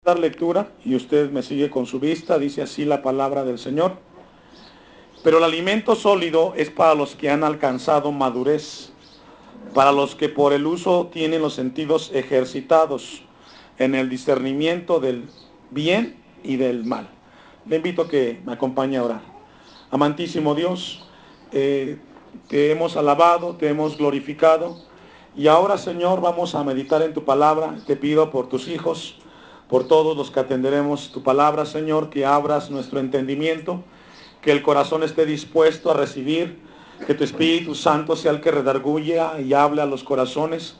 dar lectura y usted me sigue con su vista. Dice así la palabra del Señor. Pero el alimento sólido es para los que han alcanzado madurez, para los que por el uso tienen los sentidos ejercitados en el discernimiento del bien y del mal. Le invito a que me acompañe a orar. Amantísimo Dios, te hemos alabado, te hemos glorificado, y ahora, Señor, vamos a meditar en tu palabra. Te pido por tus hijos, por todos los que atenderemos tu palabra, Señor, que abras nuestro entendimiento, que el corazón esté dispuesto a recibir, que tu Espíritu Santo sea el que redarguya y hable a los corazones.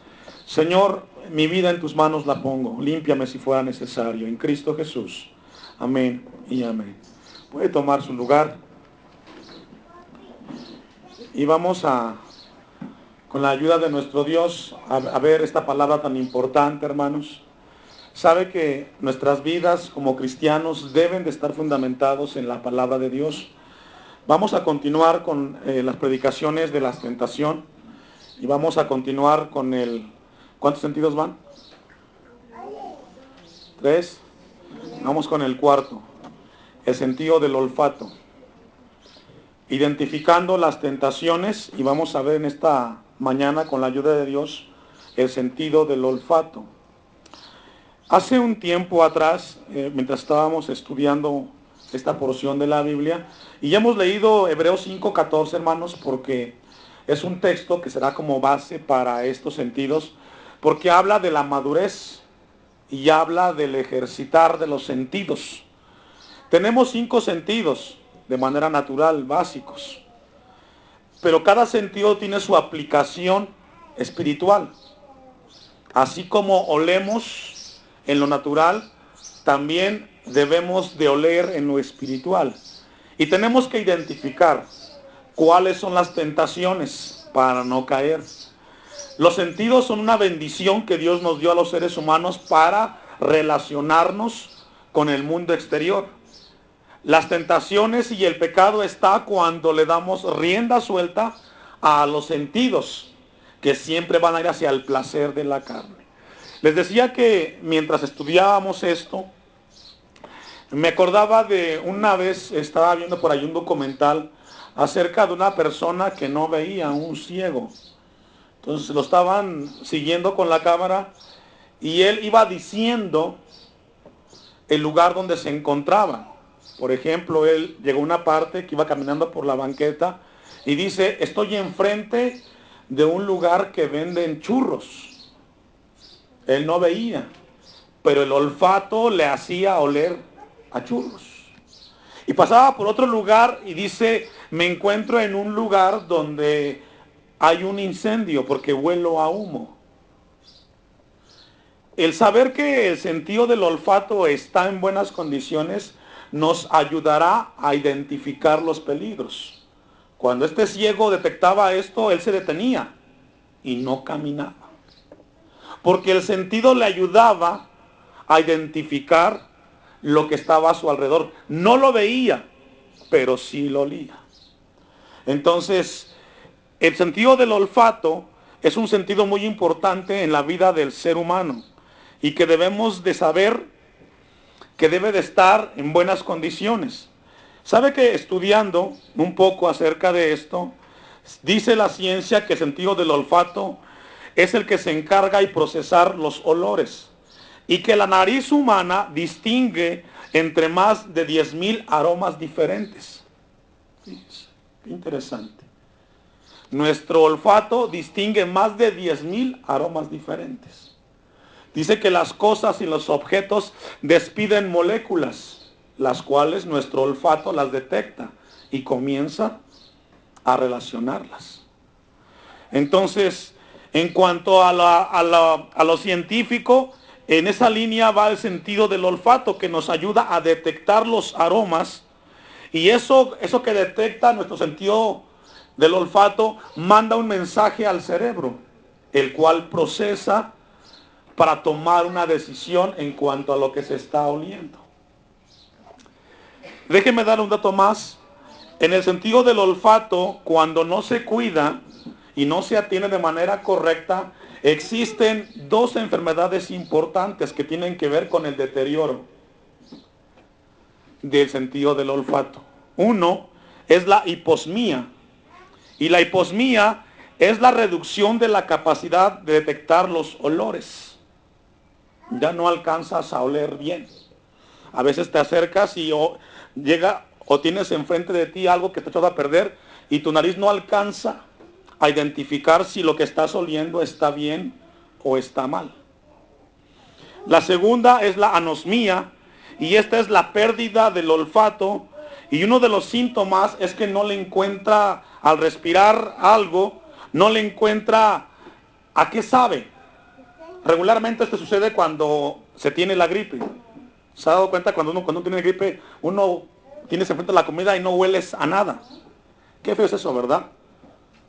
Señor, mi vida en tus manos la pongo, límpiame si fuera necesario, en Cristo Jesús. Amén y amén. Puede tomar su lugar y vamos con la ayuda de nuestro Dios, a ver esta palabra tan importante, hermanos. Sabe que nuestras vidas como cristianos deben de estar fundamentados en la palabra de Dios. Vamos a continuar con las predicaciones de la tentación y vamos a continuar con ¿cuántos sentidos van? 3. Vamos con el cuarto, el sentido del olfato. Identificando las tentaciones, y vamos a ver en esta mañana con la ayuda de Dios el sentido del olfato. Hace un tiempo atrás, mientras estábamos estudiando esta porción de la Biblia, y ya hemos leído Hebreos 5:14, hermanos, porque es un texto que será como base para estos sentidos, porque habla de la madurez y habla del ejercitar de los sentidos. Tenemos 5 sentidos de manera natural, básicos, pero cada sentido tiene su aplicación espiritual. Así como olemos en lo natural, también debemos de oler en lo espiritual. Y tenemos que identificar cuáles son las tentaciones para no caer. Los sentidos son una bendición que Dios nos dio a los seres humanos para relacionarnos con el mundo exterior. Las tentaciones y el pecado está cuando le damos rienda suelta a los sentidos, que siempre van a ir hacia el placer de la carne. Les decía que mientras estudiábamos esto, me acordaba de una vez, estaba viendo por ahí un documental acerca de una persona que no veía, un ciego. Entonces lo estaban siguiendo con la cámara y él iba diciendo el lugar donde se encontraba. Por ejemplo, él llegó a una parte que iba caminando por la banqueta y dice, estoy enfrente de un lugar que venden churros. Él no veía, pero el olfato le hacía oler a churros. Y pasaba por otro lugar y dice, me encuentro en un lugar donde hay un incendio porque huelo a humo. El saber que el sentido del olfato está en buenas condiciones nos ayudará a identificar los peligros. Cuando este ciego detectaba esto, él se detenía y no caminaba. Porque el sentido le ayudaba a identificar lo que estaba a su alrededor. No lo veía, pero sí lo olía. Entonces, el sentido del olfato es un sentido muy importante en la vida del ser humano y que debemos de saber que debe de estar en buenas condiciones. ¿Sabe que estudiando un poco acerca de esto, dice la ciencia que el sentido del olfato es el que se encarga de procesar los olores y que la nariz humana distingue entre más de 10,000 aromas diferentes? Fíjese, qué interesante. Nuestro olfato distingue más de 10,000 aromas diferentes. Dice que las cosas y los objetos despiden moléculas, las cuales nuestro olfato las detecta y comienza a relacionarlas. Entonces, en cuanto a lo científico, en esa línea va el sentido del olfato, que nos ayuda a detectar los aromas, y eso que detecta nuestro sentido del olfato manda un mensaje al cerebro, el cual procesa para tomar una decisión en cuanto a lo que se está oliendo. Déjenme dar un dato más. En el sentido del olfato, cuando no se cuida, y no se atiende de manera correcta, existen dos enfermedades importantes que tienen que ver con el deterioro del sentido del olfato. Uno es la hiposmía, y la hiposmía es la reducción de la capacidad de detectar los olores. Ya no alcanzas a oler bien. A veces te acercas y llega o tienes enfrente de ti algo que te echado a perder y tu nariz no alcanza a identificar si lo que estás oliendo está bien o está mal. La segunda es la anosmia, y esta es la pérdida del olfato, y uno de los síntomas es que no le encuentra, al respirar algo, no le encuentra a qué sabe. Regularmente esto sucede cuando se tiene la gripe. ¿Se ha dado cuenta cuando uno tiene gripe, uno tienes enfrente la comida y no hueles a nada? Qué feo es eso, ¿verdad?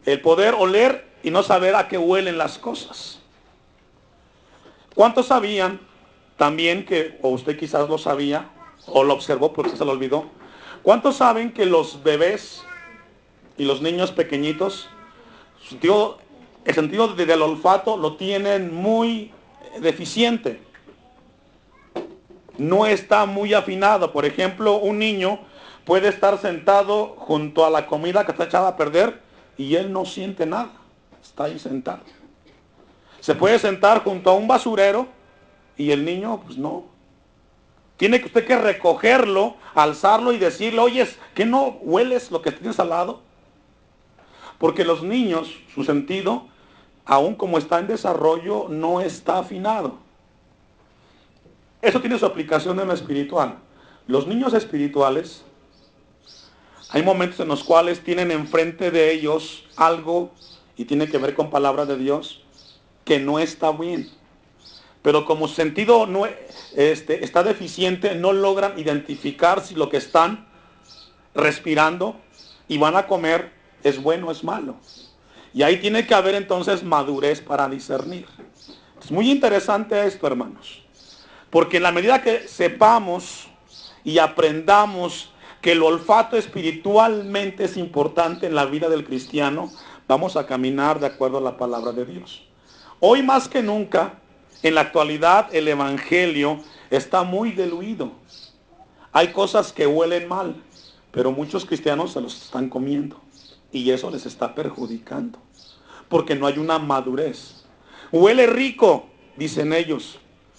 El poder oler y no saber a qué huelen las cosas. ¿Cuántos sabían también que, o usted quizás lo sabía, o lo observó porque se lo olvidó? ¿Cuántos saben que los bebés y los niños pequeñitos, el sentido del olfato lo tienen muy deficiente? No está muy afinado. Por ejemplo, un niño puede estar sentado junto a la comida que está echada a perder y él no siente nada. Está ahí sentado. Se puede sentar junto a un basurero y el niño, pues no. Tiene que usted que recogerlo, alzarlo y decirle, oye, ¿qué no hueles lo que tienes al lado? Porque los niños, su sentido, aun como está en desarrollo, no está afinado. Eso tiene su aplicación en lo espiritual. Los niños espirituales, hay momentos en los cuales tienen enfrente de ellos algo, y tiene que ver con palabra de Dios, que no está bien. Pero como su sentido no, está deficiente, no logran identificar si lo que están respirando y van a comer es bueno o es malo. Y ahí tiene que haber entonces madurez para discernir. Es muy interesante esto, hermanos. Porque en la medida que sepamos y aprendamos que el olfato espiritualmente es importante en la vida del cristiano, vamos a caminar de acuerdo a la palabra de Dios. Hoy más que nunca, en la actualidad, el evangelio está muy diluido. Hay cosas que huelen mal, pero muchos cristianos se los están comiendo. Y eso les está perjudicando, porque no hay una madurez. Huele rico, dicen ellos,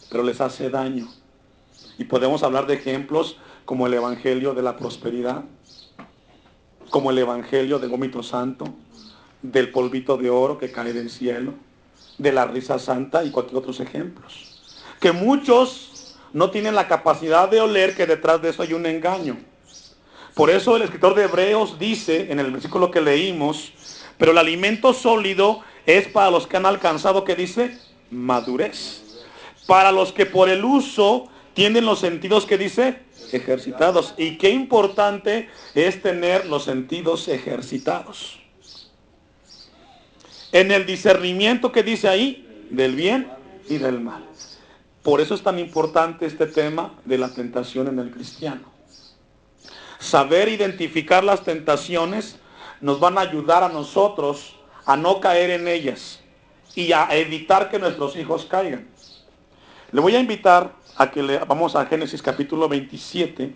pero les hace daño. Y podemos hablar de ejemplos como el evangelio de la prosperidad, como el evangelio del vómito santo, del polvito de oro que cae del cielo, de la risa santa y cualquier otros ejemplos. Que muchos no tienen la capacidad de oler que detrás de eso hay un engaño. Por eso el escritor de Hebreos dice en el versículo que leímos, pero el alimento sólido es para los que han alcanzado, ¿qué dice? Madurez. Para los que por el uso tienen los sentidos, ¿qué dice? Ejercitados. Y qué importante es tener los sentidos ejercitados. En el discernimiento que dice ahí, del bien y del mal. Por eso es tan importante este tema de la tentación en el cristiano. Saber identificar las tentaciones nos van a ayudar a nosotros a no caer en ellas y a evitar que nuestros hijos caigan. Le voy a invitar a que vamos a Génesis capítulo 27,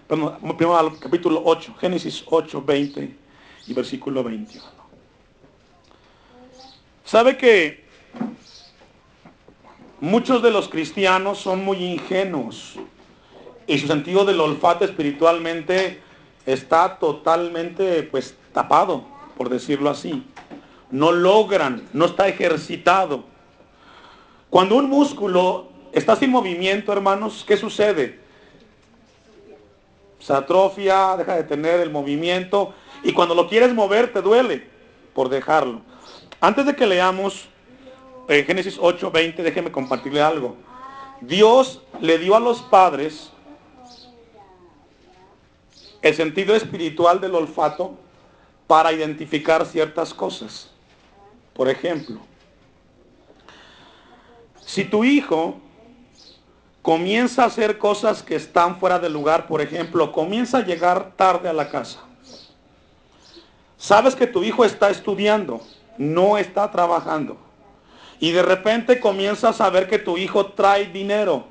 primero al capítulo 8, Génesis 8, 20 y versículo 21. ¿Sabe que muchos de los cristianos son muy ingenuos y su sentido del olfato espiritualmente está totalmente tapado, por decirlo así? No logran, no está ejercitado. Cuando un músculo está sin movimiento, hermanos, ¿qué sucede? Se atrofia, deja de tener el movimiento, y cuando lo quieres mover te duele por dejarlo. Antes de que leamos Génesis 8, 20, déjeme compartirle algo. Dios le dio a los padres el sentido espiritual del olfato para identificar ciertas cosas. Por ejemplo, si tu hijo comienza a hacer cosas que están fuera de lugar, por ejemplo, comienza a llegar tarde a la casa, sabes que tu hijo está estudiando, no está trabajando. Y de repente comienzas a ver que tu hijo trae dinero.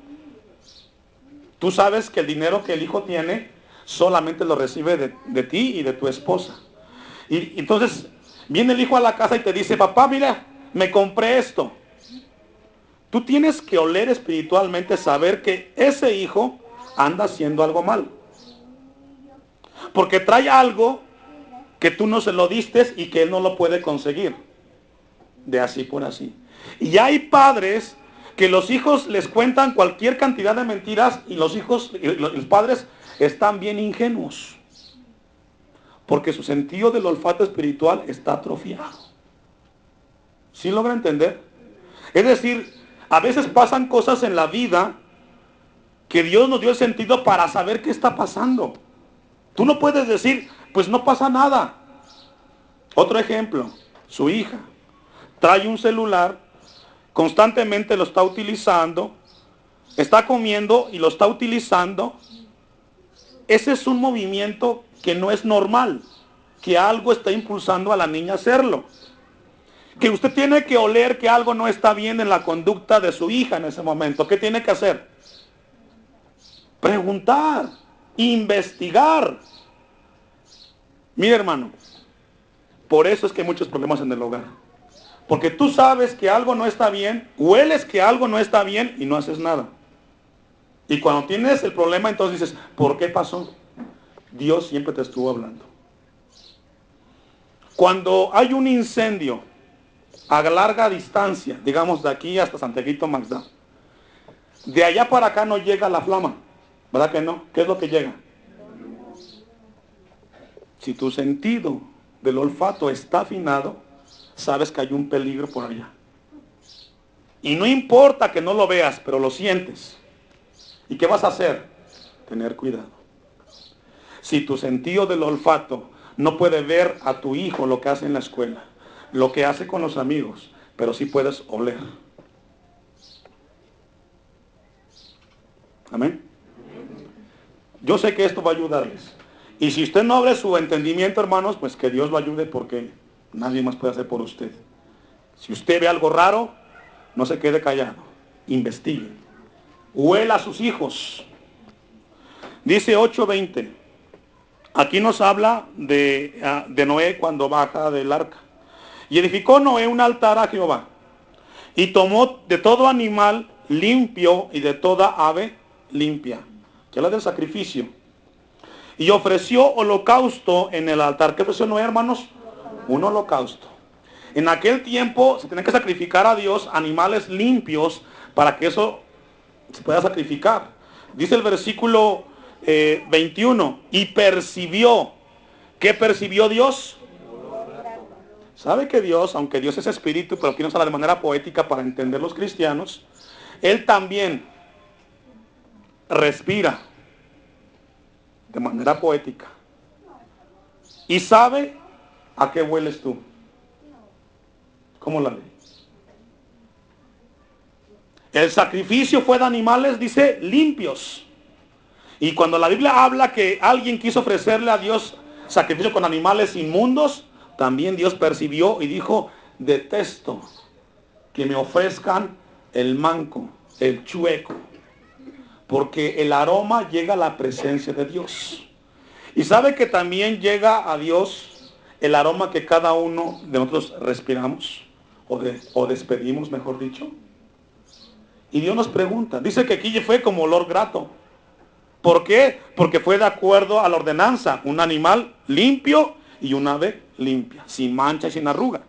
Tú sabes que el dinero que el hijo tiene solamente lo recibe de ti y de tu esposa. Y entonces viene el hijo a la casa y te dice, papá, mira, me compré esto. Tú tienes que oler espiritualmente, saber que ese hijo anda haciendo algo mal. Porque trae algo que tú no se lo diste y que él no lo puede conseguir. De así por así. Y hay padres que los hijos les cuentan cualquier cantidad de mentiras y los padres están bien ingenuos. Porque su sentido del olfato espiritual está atrofiado. ¿Sí logra entender? Es decir, a veces pasan cosas en la vida que Dios nos dio el sentido para saber qué está pasando. Tú no puedes decir, pues no pasa nada. Otro ejemplo, su hija trae un celular, constantemente lo está utilizando, está comiendo y lo está utilizando. Ese es un movimiento que no es normal, que algo está impulsando a la niña a hacerlo. Que usted tiene que oler que algo no está bien en la conducta de su hija en ese momento. ¿Qué tiene que hacer? Preguntar, investigar. Mire, hermano, por eso es que hay muchos problemas en el hogar. Porque tú sabes que algo no está bien, hueles que algo no está bien y no haces nada. Y cuando tienes el problema, entonces dices, ¿por qué pasó? Dios siempre te estuvo hablando. Cuando hay un incendio a larga distancia, digamos de aquí hasta Santiaguito Magdá, de allá para acá no llega la flama, ¿verdad que no? ¿Qué es lo que llega? Si tu sentido del olfato está afinado, sabes que hay un peligro por allá. Y no importa que no lo veas, pero lo sientes. ¿Y qué vas a hacer? Tener cuidado. Si tu sentido del olfato no puede ver a tu hijo lo que hace en la escuela, lo que hace con los amigos, pero sí puedes oler. Amén. Yo sé que esto va a ayudarles. Y si usted no abre su entendimiento, hermanos, pues que Dios lo ayude porque nadie más puede hacer por usted. Si usted ve algo raro, no se quede callado. Investigue. Huela a sus hijos. Dice 8:20. Aquí nos habla de Noé cuando baja del arca. Y edificó Noé un altar a Jehová. Y tomó de todo animal limpio y de toda ave limpia. Que habla del sacrificio. Y ofreció holocausto en el altar. ¿Qué ofreció Noé, hermanos? Un holocausto. En aquel tiempo se tenía que sacrificar a Dios animales limpios para que eso se pueda sacrificar. Dice el versículo 21. Y percibió. ¿Qué percibió Dios? ¿Sabe que Dios, aunque Dios es espíritu, pero aquí nos habla de manera poética para entender los cristianos, Él también respira de manera poética y sabe a qué hueles tú? ¿Cómo la ley? El sacrificio fue de animales, dice, limpios. Y cuando la Biblia habla que alguien quiso ofrecerle a Dios sacrificio con animales inmundos, también Dios percibió y dijo, detesto que me ofrezcan el manco, el chueco, porque el aroma llega a la presencia de Dios. Y sabe que también llega a Dios el aroma que cada uno de nosotros respiramos, o despedimos, mejor dicho. Y Dios nos pregunta, dice que aquí fue como olor grato. ¿Por qué? Porque fue de acuerdo a la ordenanza, un animal limpio y un ave limpia, sin mancha y sin arruga.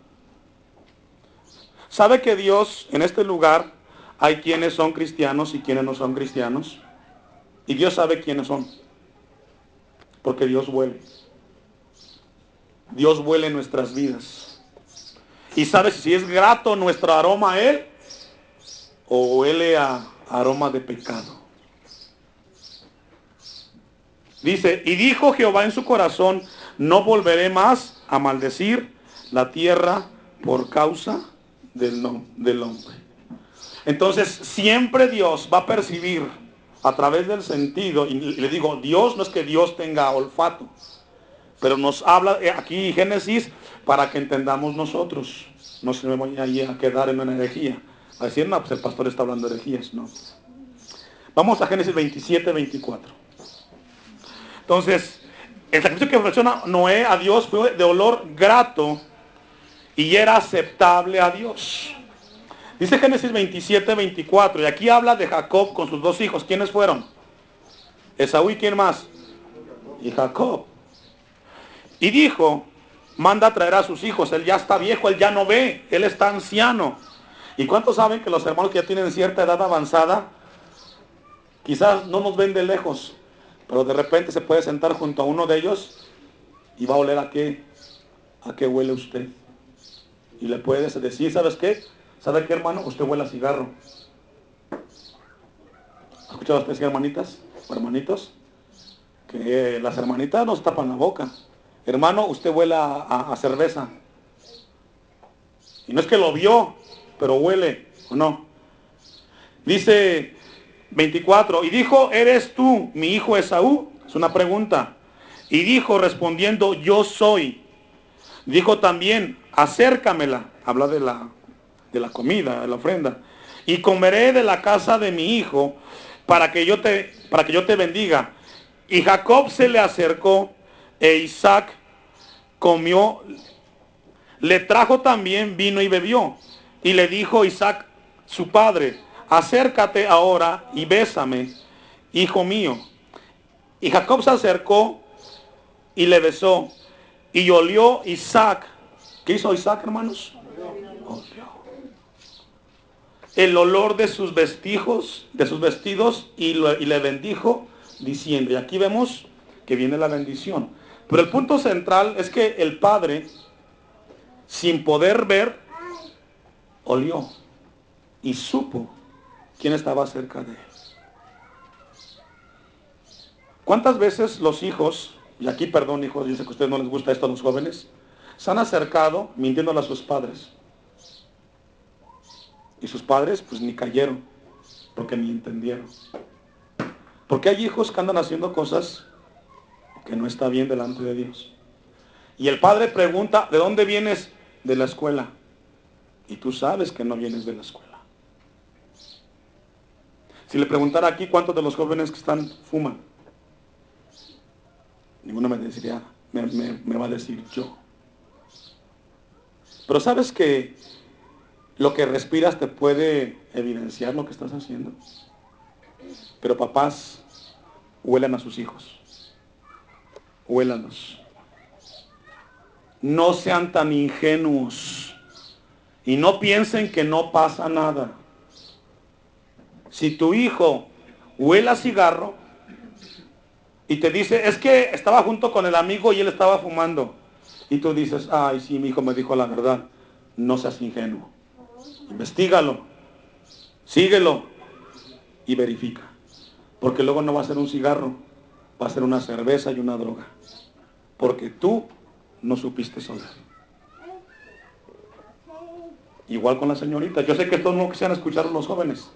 ¿Sabe que Dios en este lugar hay quienes son cristianos y quienes no son cristianos? Y Dios sabe quiénes son. Porque Dios huele. Dios huele en nuestras vidas. Y sabe si es grato nuestro aroma a Él o huele a aroma de pecado. Dice, y dijo Jehová en su corazón, no volveré más a maldecir la tierra por causa del hombre. Entonces siempre Dios va a percibir a través del sentido, y le digo, Dios no es que Dios tenga olfato, Pero nos habla aquí Génesis para que entendamos nosotros. No se me vaya ahí a quedar en una herejía. A decir, no, pues el pastor está hablando de herejías, no. Vamos a Génesis 27, 24. Entonces, el sacrificio que ofreció Noé a Dios fue de olor grato y era aceptable a Dios. Dice Génesis 27, 24, y aquí habla de Jacob con sus dos hijos. ¿Quiénes fueron? Esaú y ¿quién más? Y Jacob. Y dijo, manda a traer a sus hijos, él ya está viejo, él ya no ve, él está anciano. ¿Y cuántos saben que los hermanos que ya tienen cierta edad avanzada, quizás no nos ven de lejos, pero de repente se puede sentar junto a uno de ellos y va a oler a qué huele usted? Y le puedes decir, ¿sabes qué? ¿Sabe qué, hermano? Usted huele a cigarro. ¿Ha escuchado usted, hermanitas o hermanitos? Que las hermanitas nos tapan la boca. Hermano, usted huele a cerveza. Y no es que lo vio, pero huele, ¿o no? Dice 24, y dijo, ¿eres tú mi hijo Esaú? Es una pregunta. Y dijo, respondiendo, yo soy. Dijo también, acércamela. Habla de la comida, de la ofrenda. Y comeré de la casa de mi hijo para que yo te bendiga. Y Jacob se le acercó e Isaac comió, le trajo también vino y bebió. Y le dijo Isaac, su padre, acércate ahora y bésame, hijo mío. Y Jacob se acercó y le besó. Y olió Isaac. ¿Qué hizo Isaac, hermanos? Olió el olor de sus vestidos y le bendijo diciendo. Y aquí vemos que viene la bendición. Pero el punto central es que el padre, sin poder ver, olió y supo quién estaba cerca de él. ¿Cuántas veces los hijos, y aquí perdón hijos, yo sé que a ustedes no les gusta esto a los jóvenes, se han acercado mintiéndole a sus padres? Y sus padres pues ni cayeron, porque ni entendieron. Porque hay hijos que andan haciendo cosas que no está bien delante de Dios. Y el padre pregunta, ¿de dónde vienes? De la escuela. Y tú sabes que no vienes de la escuela. Si le preguntara aquí cuántos de los jóvenes que están fuman, ninguno me diría, me va a decir yo. Pero sabes que lo que respiras te puede evidenciar lo que estás haciendo. Pero papás, huelan a sus hijos. Huélanos. No sean tan ingenuos. Y no piensen que no pasa nada. Si tu hijo huele a cigarro y te dice, es que estaba junto con el amigo y él estaba fumando. Y tú dices, ay, sí, mi hijo me dijo la verdad. No seas ingenuo. Investígalo. Síguelo. Y verifica. Porque luego no va a ser un cigarro. Va a ser una cerveza y una droga. Porque tú no supiste soler. Igual con la señorita. Yo sé que esto no quisieran escuchar los jóvenes.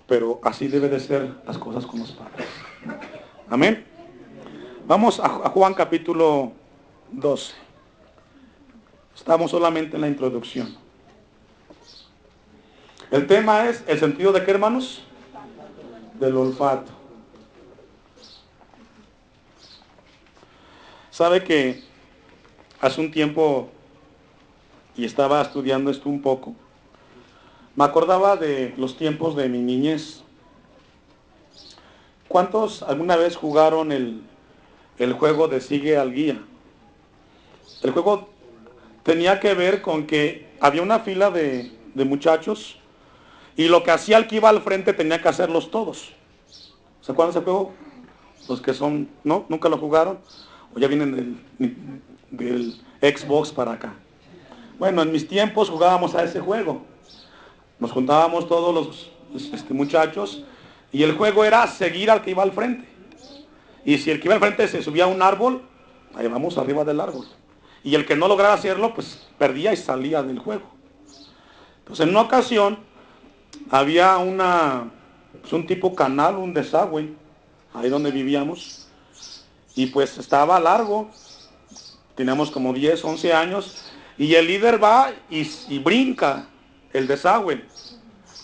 Pero así debe de ser las cosas con los padres. Amén. Vamos a Juan capítulo 12. Estamos solamente en la introducción. El tema es el sentido de qué, hermanos? Del olfato. Sabe que hace un tiempo, y estaba estudiando esto un poco, me acordaba de los tiempos de mi niñez. ¿Cuántos alguna vez jugaron el juego de sigue al guía? El juego tenía que ver con que había una fila de muchachos y lo que hacía el que iba al frente tenía que hacerlos todos. ¿Se acuerdan de ese juego? Los que son, ¿no? ¿Nunca lo jugaron? O ya vienen del Xbox para acá. Bueno, en mis tiempos jugábamos a ese juego. Nos juntábamos todos los muchachos y el juego era seguir al que iba al frente. Y si el que iba al frente se subía a un árbol, ahí vamos arriba del árbol. Y el que no lograra hacerlo, pues perdía y salía del juego. Entonces en una ocasión había un tipo canal, un desagüe, ahí donde vivíamos. Y pues estaba largo, teníamos como 10, 11 años, y el líder va y brinca el desagüe.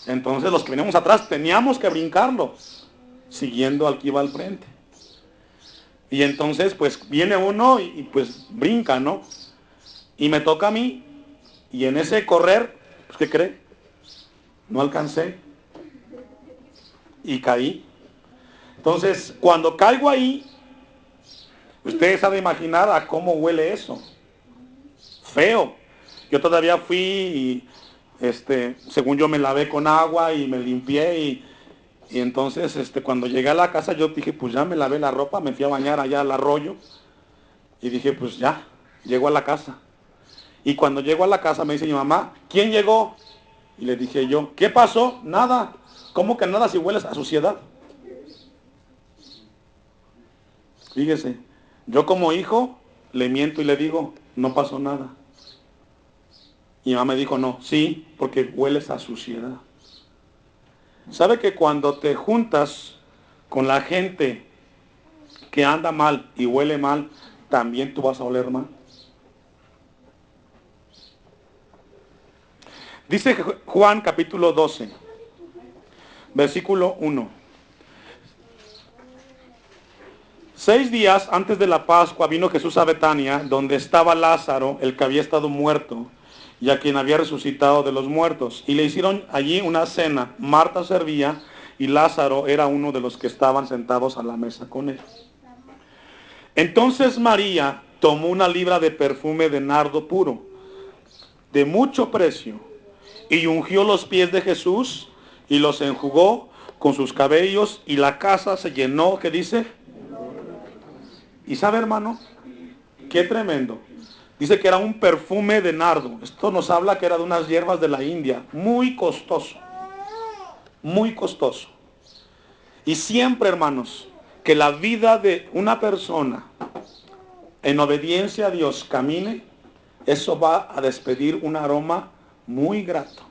Entonces los que veníamos atrás teníamos que brincarlo, siguiendo al que iba al frente. Y entonces pues viene uno y pues brinca, ¿no? Y me toca a mí, y en ese correr, pues ¿qué cree? No alcancé, y caí. Entonces, cuando caigo ahí, ustedes saben imaginar a cómo huele eso. Feo. Yo todavía fui y, según yo me lavé con agua y me limpié y entonces, cuando llegué a la casa yo dije, pues ya me lavé la ropa, me fui a bañar allá al arroyo y dije, pues ya, llego a la casa. Y cuando llego a la casa me dice mi mamá, ¿quién llegó? Y le dije yo, ¿qué pasó? Nada. ¿Cómo que nada si hueles a suciedad? Fíjese, yo como hijo le miento y le digo, no pasó nada. Y mi mamá me dijo, no, sí, porque hueles a suciedad. ¿Sabe que cuando te juntas con la gente que anda mal y huele mal, también tú vas a oler mal? Dice Juan capítulo 12, versículo 1. 6 días antes de la Pascua vino Jesús a Betania, donde estaba Lázaro, el que había estado muerto, y a quien había resucitado de los muertos. Y le hicieron allí una cena. Marta servía, y Lázaro era uno de los que estaban sentados a la mesa con él. Entonces María tomó una libra de perfume de nardo puro, de mucho precio, y ungió los pies de Jesús, y los enjugó con sus cabellos, y la casa se llenó, ¿qué dice? Y sabe, hermano, qué tremendo. Dice que era un perfume de nardo. Esto nos habla que era de unas hierbas de la India. Muy costoso. Muy costoso. Y siempre, hermanos, que la vida de una persona en obediencia a Dios camine, eso va a despedir un aroma muy grato.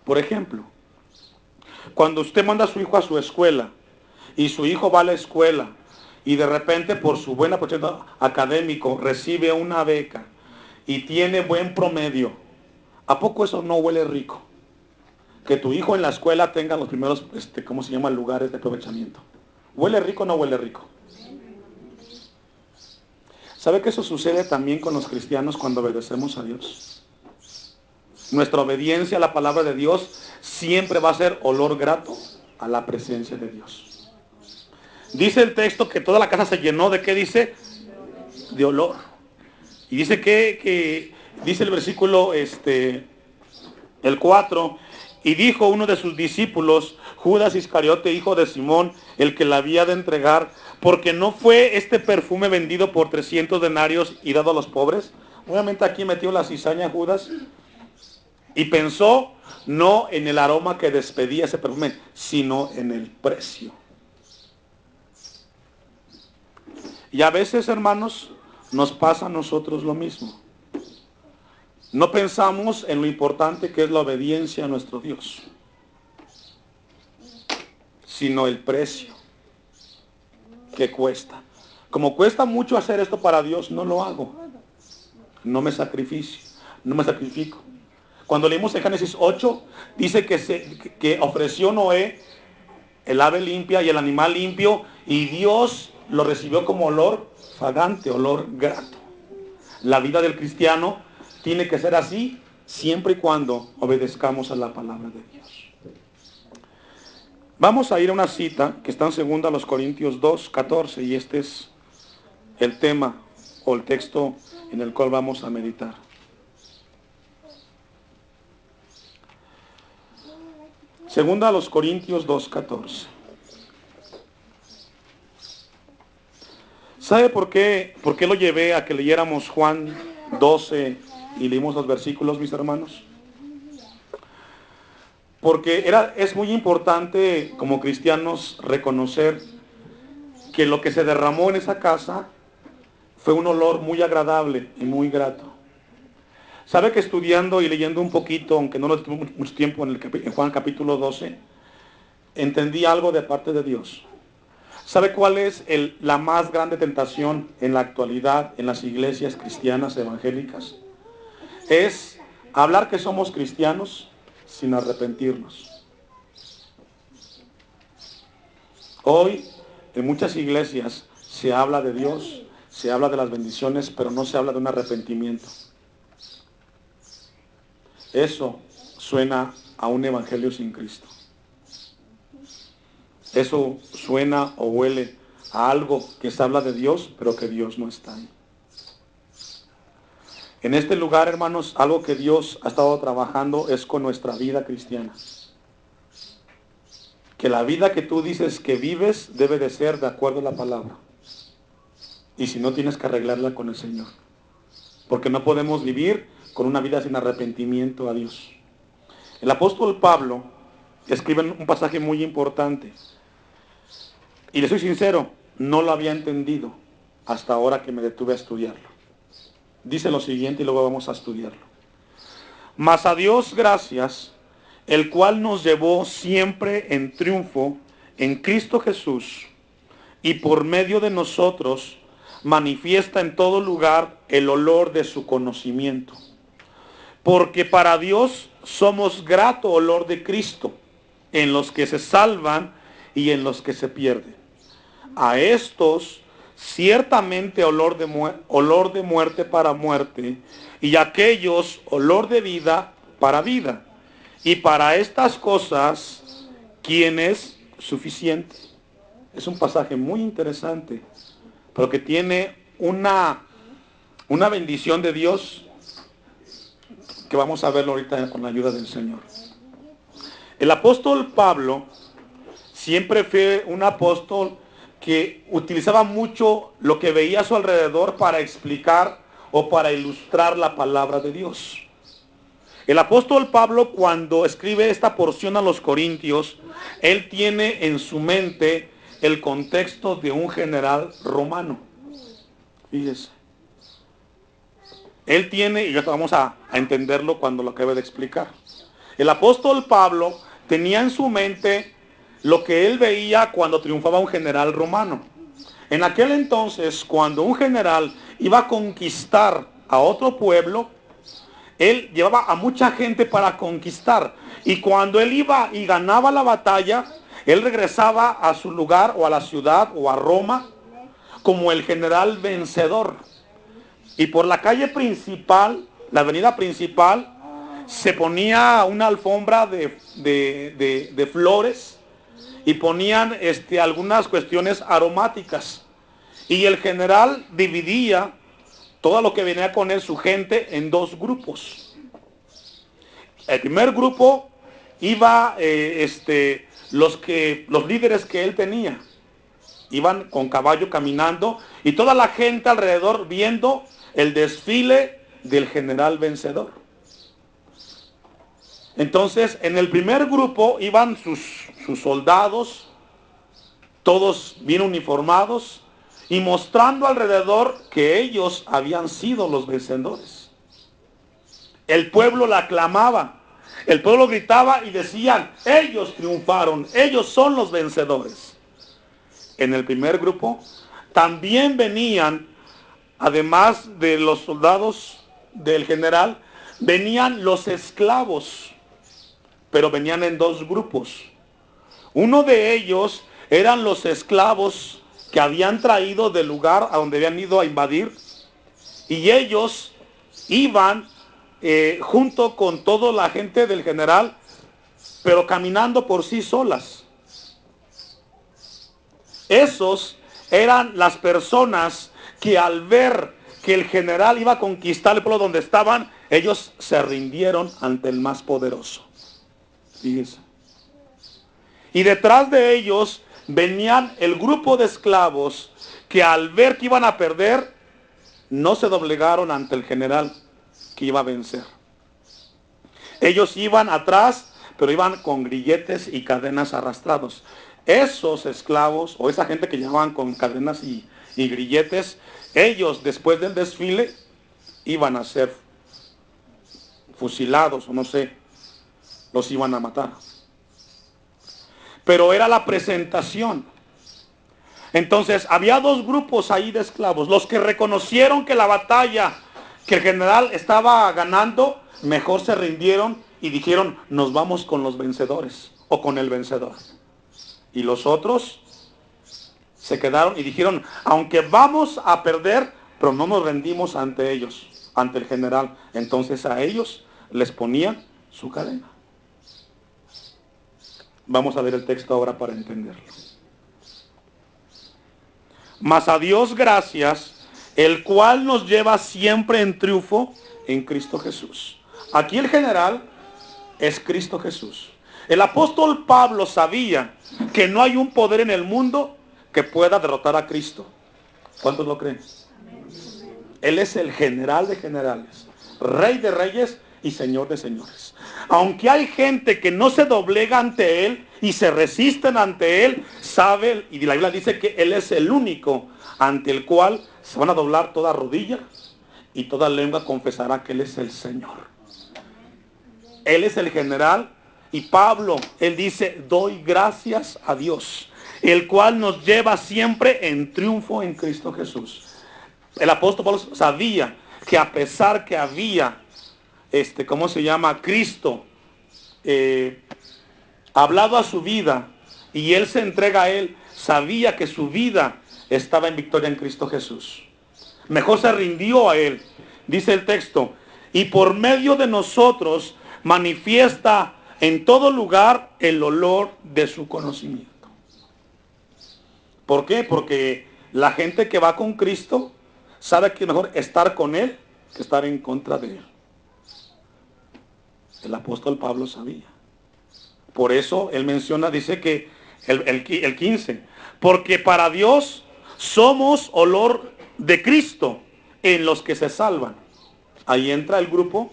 Por ejemplo, cuando usted manda a su hijo a su escuela y su hijo va a la escuela y de repente por su buen aprovechamiento académico recibe una beca y tiene buen promedio, ¿a poco eso no huele rico? Que tu hijo en la escuela tenga los primeros, ¿cómo se llama? Lugares de aprovechamiento. ¿Huele rico o no huele rico? ¿Sabe que eso sucede también con los cristianos cuando obedecemos a Dios? Nuestra obediencia a la palabra de Dios siempre va a ser olor grato a la presencia de Dios. Dice el texto que toda la casa se llenó de ¿qué dice? De olor. Y dice que dice el versículo el 4, y dijo uno de sus discípulos, Judas Iscariote, hijo de Simón, el que la había de entregar, porque no fue este perfume vendido por 300 denarios y dado a los pobres. Obviamente aquí metió la cizaña Judas y pensó no en el aroma que despedía ese perfume, sino en el precio. Y a veces, hermanos, nos pasa a nosotros lo mismo. No pensamos en lo importante que es la obediencia a nuestro Dios, sino el precio que cuesta. Como cuesta mucho hacer esto para Dios, no lo hago. No me sacrifico. Cuando leímos en Génesis 8, dice que ofreció Noé el ave limpia y el animal limpio, y Dios lo recibió como olor fragante, olor grato. La vida del cristiano tiene que ser así siempre y cuando obedezcamos a la palabra de Dios. Vamos a ir a una cita que está en 2 Corintios 2, 14, y este es el tema o el texto en el cual vamos a meditar. Segunda a los Corintios 2:14. ¿Sabe por qué lo llevé a que leyéramos Juan 12 y leímos los versículos, mis hermanos? Porque es muy importante como cristianos reconocer que lo que se derramó en esa casa fue un olor muy agradable y muy grato. ¿Sabe que estudiando y leyendo un poquito, aunque no lo tuve mucho tiempo en Juan capítulo 12, entendí algo de parte de Dios? ¿Sabe cuál es la más grande tentación en la actualidad en las iglesias cristianas evangélicas? Es hablar que somos cristianos sin arrepentirnos. Hoy en muchas iglesias se habla de Dios, se habla de las bendiciones, pero no se habla de un arrepentimiento. Eso suena a un evangelio sin Cristo. Eso suena o huele a algo que se habla de Dios, pero que Dios no está ahí. En este lugar, hermanos, algo que Dios ha estado trabajando es con nuestra vida cristiana. Que la vida que tú dices que vives debe de ser de acuerdo a la palabra. Y si no, tienes que arreglarla con el Señor. Porque no podemos vivir con una vida sin arrepentimiento a Dios. El apóstol Pablo escribe un pasaje muy importante. Y le soy sincero, no lo había entendido hasta ahora que me detuve a estudiarlo. Dice lo siguiente y luego vamos a estudiarlo. Mas a Dios gracias, el cual nos llevó siempre en triunfo en Cristo Jesús, y por medio de nosotros manifiesta en todo lugar el olor de su conocimiento. Porque para Dios somos grato olor de Cristo, en los que se salvan y en los que se pierden. A estos ciertamente olor de muerte para muerte, y a aquellos olor de vida para vida. Y para estas cosas, ¿quién es suficiente? Es un pasaje muy interesante, pero que tiene una bendición de Dios que vamos a verlo ahorita con la ayuda del Señor. El apóstol Pablo siempre fue un apóstol que utilizaba mucho lo que veía a su alrededor para explicar o para ilustrar la palabra de Dios. El apóstol Pablo, cuando escribe esta porción a los Corintios, él tiene en su mente el contexto de un general romano. Fíjese. Él tiene, y ya vamos a entenderlo cuando lo acabe de explicar. El apóstol Pablo tenía en su mente lo que él veía cuando triunfaba un general romano. En aquel entonces, cuando un general iba a conquistar a otro pueblo, él llevaba a mucha gente para conquistar. Y cuando él iba y ganaba la batalla, él regresaba a su lugar o a la ciudad o a Roma como el general vencedor. Y por la calle principal, la avenida principal, se ponía una alfombra de flores y ponían algunas cuestiones aromáticas. Y el general dividía todo lo que venía con él, su gente, en dos grupos. El primer grupo iba los líderes que él tenía. Iban con caballo caminando y toda la gente alrededor viendo el desfile del general vencedor. Entonces, en el primer grupo iban sus soldados, todos bien uniformados, y mostrando alrededor que ellos habían sido los vencedores. El pueblo la aclamaba, el pueblo gritaba y decían, ellos triunfaron, ellos son los vencedores. En el primer grupo también venían, además de los soldados del general, venían los esclavos, pero venían en dos grupos. Uno de ellos eran los esclavos que habían traído del lugar a donde habían ido a invadir, y ellos iban junto con toda la gente del general, pero caminando por sí solas. Esos eran las personas que al ver que el general iba a conquistar el pueblo donde estaban, ellos se rindieron ante el más poderoso. Fíjense. Y detrás de ellos venían el grupo de esclavos que al ver que iban a perder, no se doblegaron ante el general que iba a vencer. Ellos iban atrás, pero iban con grilletes y cadenas arrastrados. Esos esclavos, o esa gente que llevaban con cadenas y grilletes, ellos después del desfile iban a ser fusilados, o no sé, los iban a matar. Pero era la presentación. Entonces había dos grupos ahí de esclavos. Los que reconocieron que la batalla que el general estaba ganando, mejor se rindieron y dijeron, nos vamos con los vencedores o con el vencedor. Y los otros se quedaron y dijeron, aunque vamos a perder, pero no nos rendimos ante ellos, ante el general. Entonces a ellos les ponían su cadena. Vamos a ver el texto ahora para entenderlo. Mas a Dios gracias, el cual nos lleva siempre en triunfo en Cristo Jesús. Aquí el general es Cristo Jesús. El apóstol Pablo sabía que no hay un poder en el mundo que pueda derrotar a Cristo. ¿Cuántos lo creen? Él es el general de generales, rey de reyes y señor de señores. Aunque hay gente que no se doblega ante él y se resisten ante él, sabe, y la Biblia dice que él es el único ante el cual se van a doblar toda rodilla y toda lengua confesará que él es el Señor. Él es el general y Pablo, él dice, doy gracias a Dios, el cual nos lleva siempre en triunfo en Cristo Jesús. El apóstol Pablo sabía que a pesar que había, Cristo hablado a su vida y él se entrega a él, sabía que su vida estaba en victoria en Cristo Jesús. Mejor se rindió a él. Dice el texto, y por medio de nosotros manifiesta en todo lugar el olor de su conocimiento. ¿Por qué? Porque la gente que va con Cristo sabe que es mejor estar con él que estar en contra de él. El apóstol Pablo sabía. Por eso él menciona, dice que el 15, porque para Dios somos olor de Cristo en los que se salvan. Ahí entra el grupo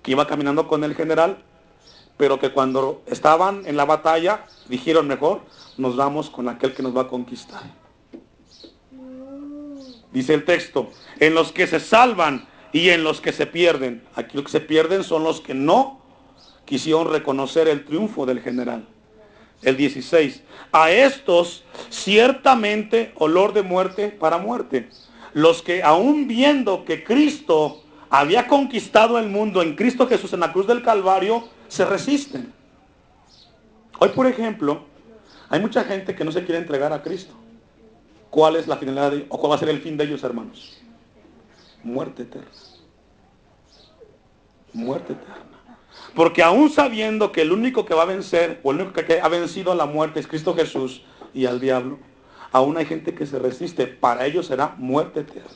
que iba caminando con el general, pero que cuando estaban en la batalla dijeron, mejor nos vamos con aquel que nos va a conquistar. Dice el texto, en los que se salvan y en los que se pierden. Aquí los que se pierden son los que no quisieron reconocer el triunfo del general. El 16, a estos ciertamente olor de muerte para muerte. Los que aún viendo que Cristo había conquistado el mundo en Cristo Jesús en la cruz del Calvario, se resisten. Hoy, por ejemplo, hay mucha gente que no se quiere entregar a Cristo. ¿Cuál es la finalidad o cuál va a ser el fin de ellos, hermanos? Muerte eterna. Muerte eterna. Porque aún sabiendo que el único que va a vencer, o el único que ha vencido a la muerte es Cristo Jesús y al diablo, aún hay gente que se resiste. Para ellos será muerte eterna.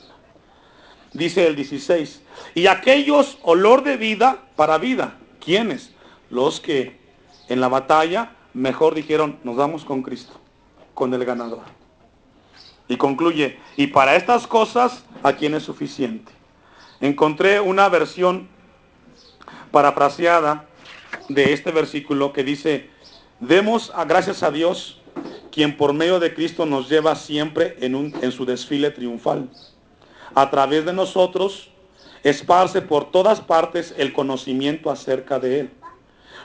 Dice el 16, y aquellos olor de vida para vida. ¿Quiénes? Los que en la batalla mejor dijeron, nos vamos con Cristo, con el ganador. Y concluye, y para estas cosas, ¿a quién es suficiente? Encontré una versión parafraseada de este versículo que dice, demos gracias a Dios, quien por medio de Cristo nos lleva siempre en su desfile triunfal. A través de nosotros, esparce por todas partes el conocimiento acerca de Él,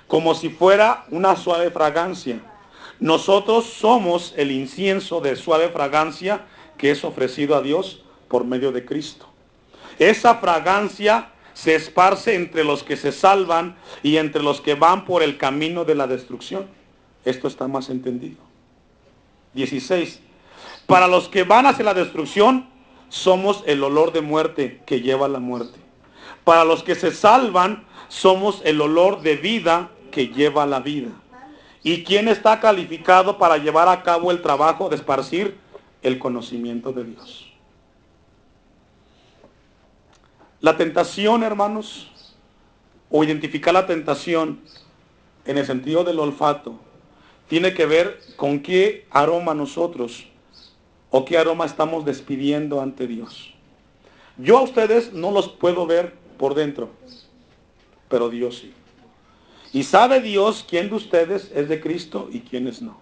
como si fuera una suave fragancia. Nosotros somos el incienso de suave fragancia que es ofrecido a Dios por medio de Cristo. Esa fragancia se esparce entre los que se salvan y entre los que van por el camino de la destrucción. Esto está más entendido. 16. Para los que van hacia la destrucción, somos el olor de muerte que lleva a la muerte. Para los que se salvan, somos el olor de vida que lleva a la vida. ¿Y quién está calificado para llevar a cabo el trabajo de esparcir el conocimiento de Dios? La tentación, hermanos, o identificar la tentación en el sentido del olfato, tiene que ver con qué aroma nosotros o qué aroma estamos despidiendo ante Dios. Yo a ustedes no los puedo ver por dentro, pero Dios sí. Y sabe Dios quién de ustedes es de Cristo y quiénes no.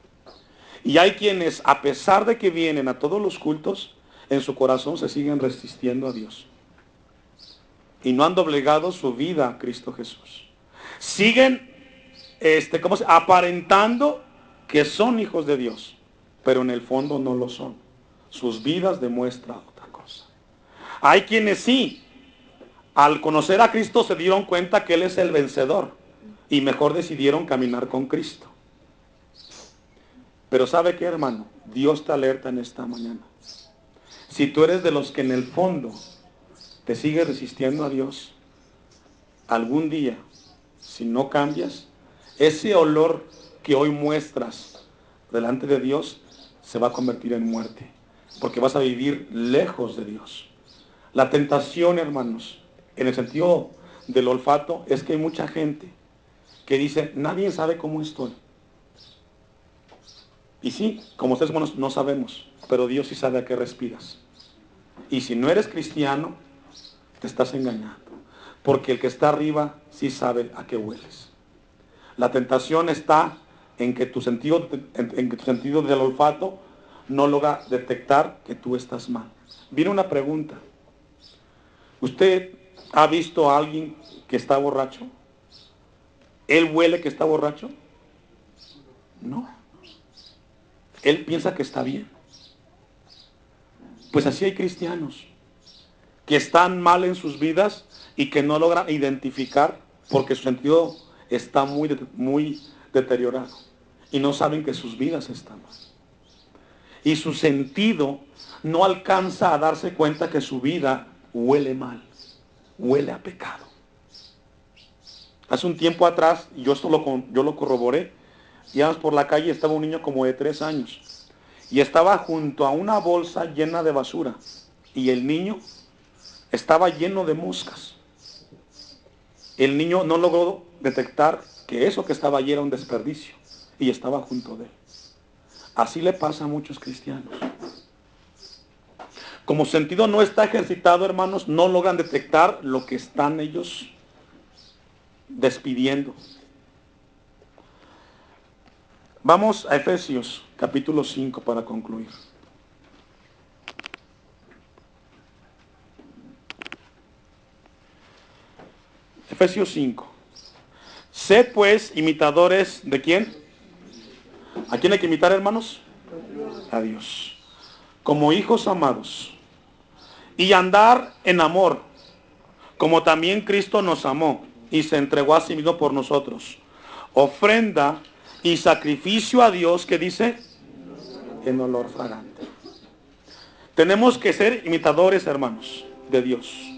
Y hay quienes, a pesar de que vienen a todos los cultos, en su corazón se siguen resistiendo a Dios. Y no han doblegado su vida a Cristo Jesús. Siguen aparentando que son hijos de Dios, pero en el fondo no lo son. sus vidas demuestran otra cosa. Hay quienes sí, al conocer a Cristo se dieron cuenta que Él es el vencedor y mejor decidieron caminar con Cristo. Pero ¿sabe qué, hermano? Dios te alerta en esta mañana. Si tú eres de los que en el fondo te sigues resistiendo a Dios, algún día, si no cambias, ese olor que hoy muestras delante de Dios se va a convertir en muerte, porque vas a vivir lejos de Dios. La tentación, hermanos, en el sentido del olfato, es que hay mucha gente que dice, nadie sabe cómo estoy. Y sí, como seres humanos no sabemos, pero Dios sí sabe a qué respiras. Y si no eres cristiano, te estás engañando, porque el que está arriba sí sabe a qué hueles. La tentación está en que tu sentido del olfato no logra detectar que tú estás mal. Viene una pregunta. ¿Usted ha visto a alguien que está borracho? ¿Él huele que está borracho? No. Él piensa que está bien. Pues así hay cristianos que están mal en sus vidas y que no logran identificar porque su sentido está muy deteriorado y no saben que sus vidas están mal. Y su sentido no alcanza a darse cuenta que su vida huele mal, huele a pecado. Hace un tiempo atrás, yo lo corroboré, íbamos por la calle, estaba un niño como de 3 años y estaba junto a una bolsa llena de basura y el niño estaba lleno de moscas. El niño no logró detectar que eso que estaba allí era un desperdicio y estaba junto de él. Así le pasa a muchos cristianos. Como sentido no está ejercitado, hermanos, no logran detectar lo que están ellos despidiendo. Vamos a Efesios capítulo 5 para concluir. Efesios 5. Sed pues imitadores de ¿quién? ¿A quién hay que imitar, hermanos? A Dios. Como hijos amados. Y andar en amor, como también Cristo nos amó y se entregó a sí mismo por nosotros. Ofrenda y sacrificio a Dios, ¿qué dice? En olor fragante. Tenemos que ser imitadores, hermanos, de Dios.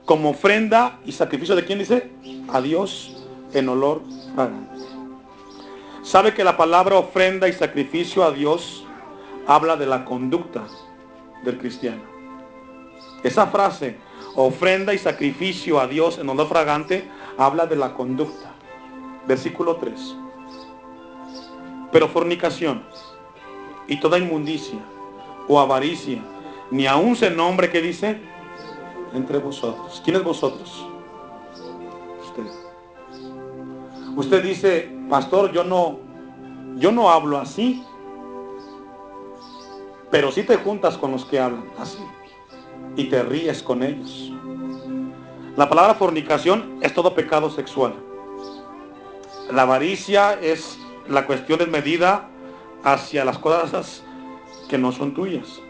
Como ofrenda y sacrificio de ¿quién dice? A Dios en olor fragante. ¿Sabe que la palabra ofrenda y sacrificio a Dios habla de la conducta del cristiano? Esa frase, ofrenda y sacrificio a Dios en olor fragante, habla de la conducta. Versículo 3. Pero fornicación y toda inmundicia o avaricia, ni aun se nombre, ¿qué dice? Entre vosotros. ¿Quién es vosotros? Usted. Usted dice, pastor, yo no hablo así, pero sí te juntas con los que hablan así y te ríes con ellos. La palabra fornicación es todo pecado sexual. La avaricia es la cuestión desmedida hacia las cosas que no son tuyas,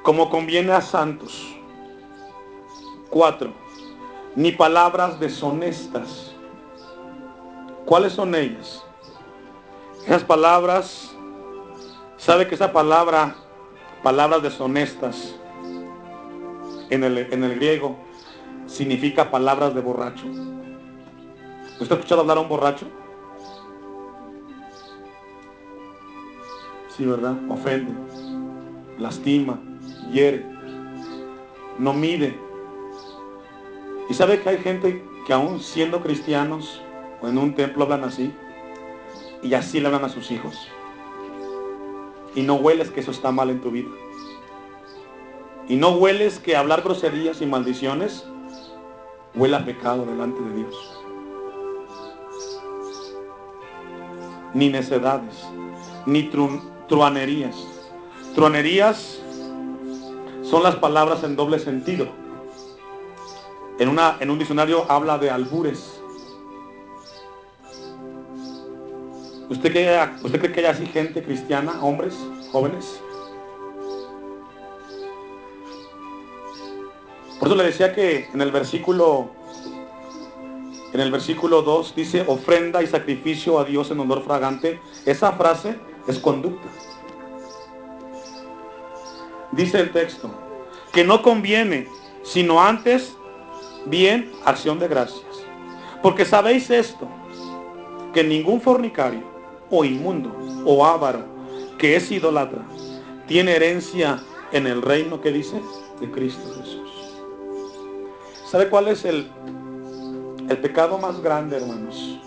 como conviene a santos. 4. Ni palabras deshonestas. ¿Cuáles son ellas? Esas palabras, ¿sabe que esa palabras deshonestas en el griego significa palabras de borracho? ¿Usted ha escuchado hablar a un borracho? Sí, ¿verdad? Ofende, lastima, hiere, no mide. ¿Y sabe que hay gente que aún siendo cristianos o en un templo hablan así? Y así le hablan a sus hijos. Y no hueles que eso está mal en tu vida. Y no hueles que hablar groserías y maldiciones huele a pecado delante de Dios. Ni necedades, ni truanerías. Truanerías son las palabras en doble sentido. En un diccionario habla de albures. ¿Usted cree que hay así gente cristiana, hombres, jóvenes, Por eso le decía que en el versículo 2 dice ofrenda y sacrificio a Dios en olor fragante. Esa frase es conducta. Dice el texto que no conviene, sino antes bien acción de gracias. Porque sabéis esto, que ningún fornicario o inmundo o avaro que es idólatra tiene herencia en el reino, que dice, de Cristo Jesús. ¿Sabe cuál es el pecado más grande, hermanos,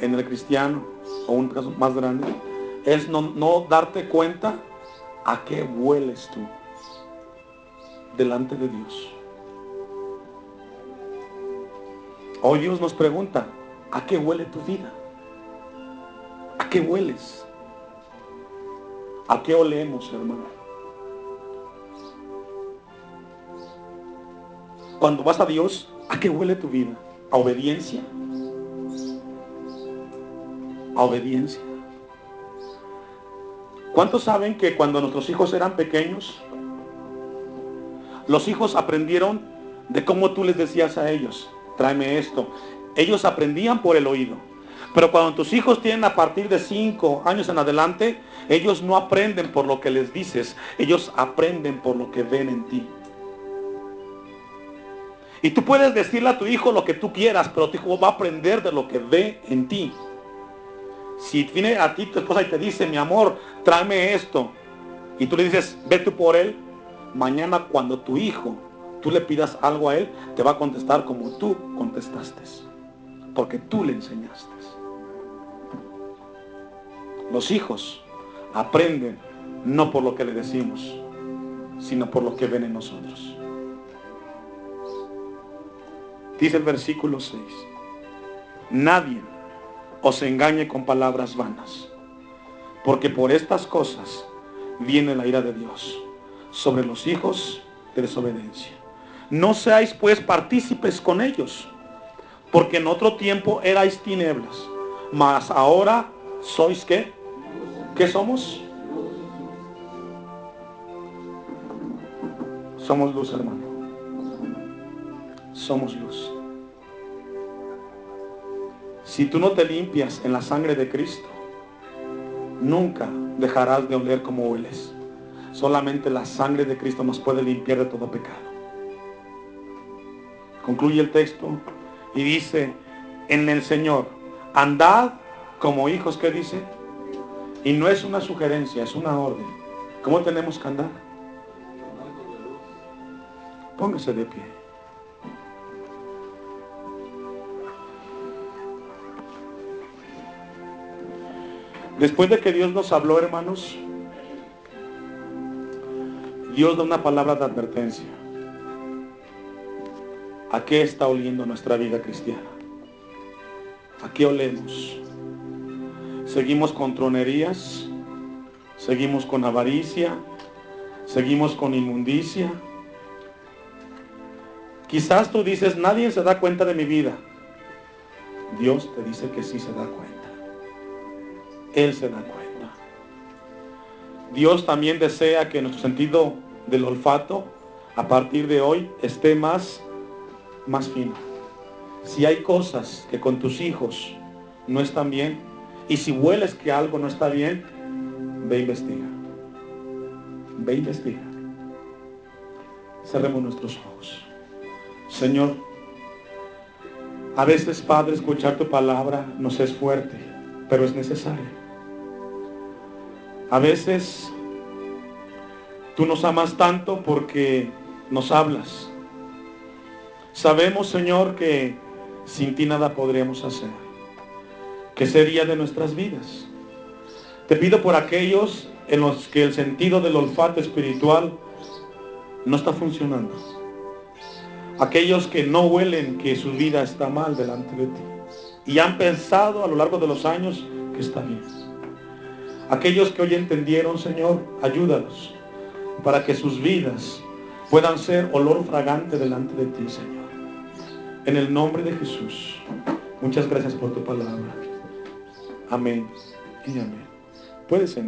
en el cristiano? O un caso más grande es no darte cuenta a qué hueles tú delante de Dios. Hoy Dios nos pregunta, ¿a qué huele tu vida? ¿A qué hueles? ¿A qué olemos, hermano? Cuando vas a Dios, ¿a qué huele tu vida? ¿A obediencia? ¿A obediencia? ¿Cuántos saben que cuando nuestros hijos eran pequeños, los hijos aprendieron de cómo tú les decías a ellos, tráeme esto? Ellos aprendían por el oído. Pero cuando tus hijos tienen a partir de 5 años en adelante, ellos no aprenden por lo que les dices, ellos aprenden por lo que ven en ti. Y tú puedes decirle a tu hijo lo que tú quieras, pero tu hijo va a aprender de lo que ve en ti. Si viene a ti tu esposa y te dice, mi amor, tráeme esto, y tú le dices, ve tú por él, mañana cuando tu hijo, tú le pidas algo a él, te va a contestar como tú contestaste, porque tú le enseñaste. Los hijos aprenden no por lo que le decimos, sino por lo que ven en nosotros. Dice el versículo 6, nadie os engañe con palabras vanas, porque por estas cosas viene la ira de Dios sobre los hijos de desobediencia. No seáis pues partícipes con ellos, porque en otro tiempo erais tinieblas, mas ahora sois ¿qué? ¿Qué somos? Somos luz, hermano. Somos luz. Si tú no te limpias en la sangre de Cristo, nunca dejarás de oler como hueles. Solamente la sangre de Cristo nos puede limpiar de todo pecado. Concluye el texto y dice, en el Señor, andad como hijos, ¿qué dice? Y no es una sugerencia, es una orden. ¿Cómo tenemos que andar? Póngase de pie. Después de que Dios nos habló, hermanos, Dios da una palabra de advertencia. ¿A qué está oliendo nuestra vida cristiana? ¿A qué olemos? Seguimos con tronerías, seguimos con avaricia, seguimos con inmundicia. Quizás tú dices, nadie se da cuenta de mi vida. Dios te dice que sí se da cuenta. Él se da cuenta. Dios también desea que nuestro sentido del olfato, a partir de hoy, esté más fino. Si hay cosas que con tus hijos no están bien, y si hueles que algo no está bien, ve e investiga. Ve e investiga. Cerremos nuestros ojos. Señor, a veces, Padre, escuchar tu palabra nos es fuerte, pero es necesario. A veces tú nos amas tanto porque nos hablas. Sabemos, Señor, que sin ti nada podríamos hacer. ¿Qué sería de nuestras vidas? Te pido por aquellos en los que el sentido del olfato espiritual no está funcionando. Aquellos que no huelen que su vida está mal delante de ti y han pensado a lo largo de los años que está bien. Aquellos que hoy entendieron, Señor, ayúdalos para que sus vidas puedan ser olor fragante delante de ti, Señor. En el nombre de Jesús, muchas gracias por tu palabra. Amén y amén. Puedes sentar.